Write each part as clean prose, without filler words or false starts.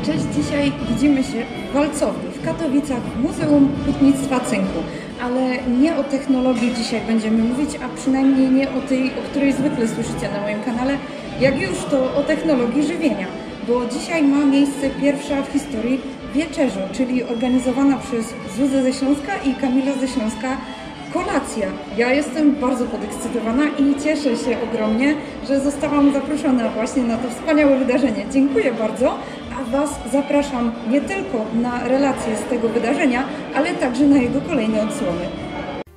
Cześć, dzisiaj widzimy się w Walcowni w Katowicach w Muzeum Hutnictwa Cynku. Ale nie o technologii dzisiaj będziemy mówić, a przynajmniej nie o tej, o której zwykle słyszycie na moim kanale, jak już to o technologii żywienia. Bo dzisiaj ma miejsce pierwsza w historii wieczerza, czyli organizowana przez Zuzę ze Śląska i Kamila ze Śląska kolacja. Ja jestem bardzo podekscytowana i cieszę się ogromnie, że zostałam zaproszona właśnie na to wspaniałe wydarzenie. Dziękuję bardzo, a Was zapraszam nie tylko na relacje z tego wydarzenia, ale także na jego kolejne odsłony.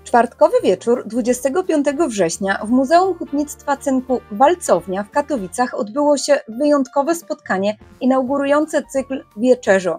Czwartkowy wieczór 25 września w Muzeum Hutnictwa Cynku Walcownia w Katowicach odbyło się wyjątkowe spotkanie inaugurujące cykl Wieczerzo.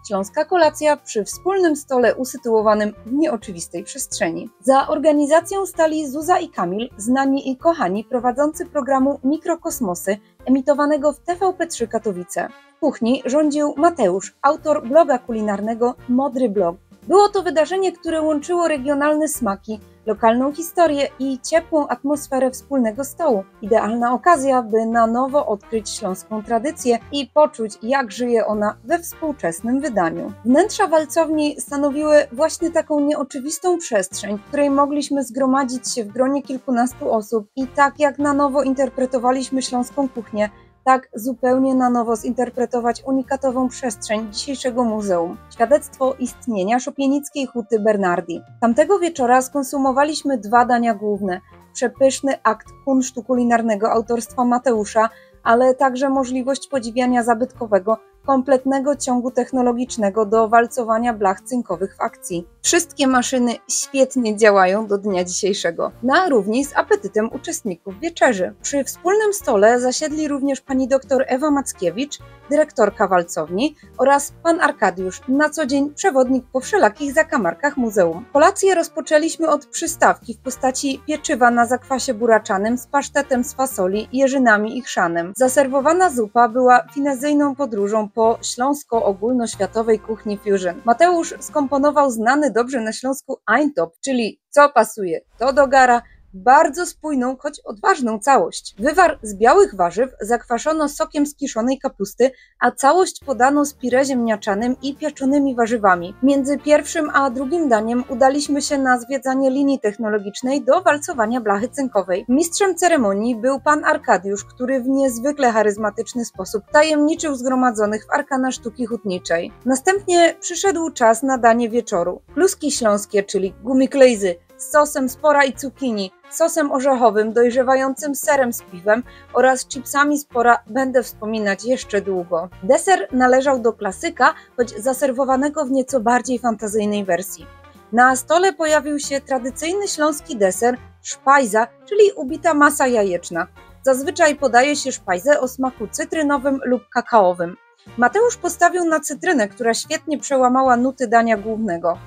Śląska kolacja przy wspólnym stole usytuowanym w nieoczywistej przestrzeni. Za organizacją stali Zuza i Kamil, znani i kochani prowadzący programu Mikrokosmosy, emitowanego w TVP3 Katowice. W kuchni rządził Mateusz, autor bloga kulinarnego Modry Blog. Było to wydarzenie, które łączyło regionalne smaki, lokalną historię i ciepłą atmosferę wspólnego stołu. Idealna okazja, by na nowo odkryć śląską tradycję i poczuć, jak żyje ona we współczesnym wydaniu. Wnętrza walcowni stanowiły właśnie taką nieoczywistą przestrzeń, w której mogliśmy zgromadzić się w gronie kilkunastu osób i tak jak na nowo interpretowaliśmy śląską kuchnię, tak zupełnie na nowo zinterpretować unikatową przestrzeń dzisiejszego muzeum. Świadectwo istnienia szopienickiej huty Bernardi. Tamtego wieczora skonsumowaliśmy dwa dania główne. Przepyszny akt kunsztu kulinarnego autorstwa Mateusza, ale także możliwość podziwiania zabytkowego, kompletnego ciągu technologicznego do walcowania blach cynkowych w akcji. Wszystkie maszyny świetnie działają do dnia dzisiejszego, na równi z apetytem uczestników wieczerzy. Przy wspólnym stole zasiedli również pani dr Ewa Mackiewicz, dyrektorka walcowni, oraz pan Arkadiusz, na co dzień przewodnik po wszelakich zakamarkach muzeum. Kolację rozpoczęliśmy od przystawki w postaci pieczywa na zakwasie buraczanym z pasztetem z fasoli, jeżynami i chrzanem. Zaserwowana zupa była finezyjną podróżą po śląsko-ogólnoświatowej kuchni fusion. Mateusz skomponował znany dobrze na Śląsku eintop, czyli co pasuje, to do gara, bardzo spójną, choć odważną całość. Wywar z białych warzyw zakwaszono sokiem z kiszonej kapusty, a całość podano z pire ziemniaczanym i pieczonymi warzywami. Między pierwszym a drugim daniem udaliśmy się na zwiedzanie linii technologicznej do walcowania blachy cynkowej. Mistrzem ceremonii był pan Arkadiusz, który w niezwykle charyzmatyczny sposób tajemniczył zgromadzonych w arkana sztuki hutniczej. Następnie przyszedł czas na danie wieczoru. Kluski śląskie, czyli gumiklejzy, z sosem z pora i cukinii, sosem orzechowym, dojrzewającym serem z piwem oraz chipsami z pora będę wspominać jeszcze długo. Deser należał do klasyka, choć zaserwowanego w nieco bardziej fantazyjnej wersji. Na stole pojawił się tradycyjny śląski deser, szpajza, czyli ubita masa jajeczna. Zazwyczaj podaje się szpajzę o smaku cytrynowym lub kakaowym. Mateusz postawił na cytrynę, która świetnie przełamała nuty dania głównego.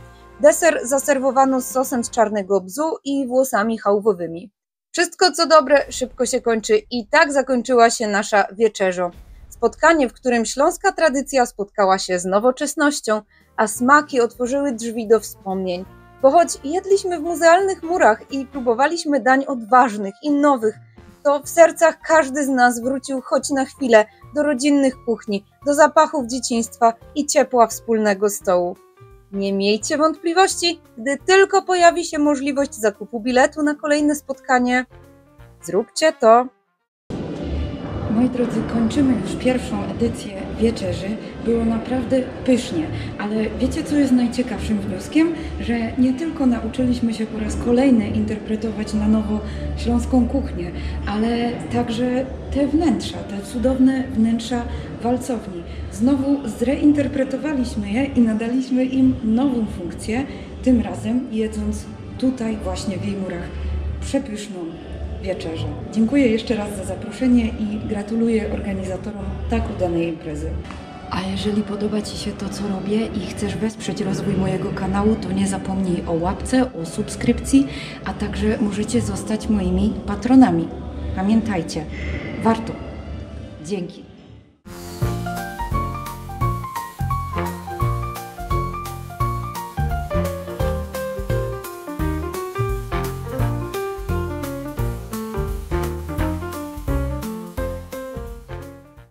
Deser zaserwowano z sosem z czarnego bzu i włosami chałwowymi. Wszystko co dobre szybko się kończy i tak zakończyła się nasza wieczerzo. Spotkanie, w którym śląska tradycja spotkała się z nowoczesnością, a smaki otworzyły drzwi do wspomnień. Bo choć jedliśmy w muzealnych murach i próbowaliśmy dań odważnych i nowych, to w sercach każdy z nas wrócił choć na chwilę do rodzinnych kuchni, do zapachów dzieciństwa i ciepła wspólnego stołu. Nie miejcie wątpliwości, gdy tylko pojawi się możliwość zakupu biletu na kolejne spotkanie, zróbcie to. Moi drodzy, kończymy już pierwszą edycję wieczerzy. Było naprawdę pysznie, ale wiecie co jest najciekawszym wnioskiem? Że nie tylko nauczyliśmy się po raz kolejny interpretować na nowo śląską kuchnię, ale także te wnętrza, te cudowne wnętrza walcowni. Znowu zreinterpretowaliśmy je i nadaliśmy im nową funkcję, tym razem jedząc tutaj właśnie w jej murach przepyszną wieczerzę. Dziękuję jeszcze raz za zaproszenie i gratuluję organizatorom tak udanej imprezy. A jeżeli podoba Ci się to, co robię i chcesz wesprzeć rozwój mojego kanału, to nie zapomnij o łapce, o subskrypcji, a także możecie zostać moimi patronami. Pamiętajcie, warto. Dzięki.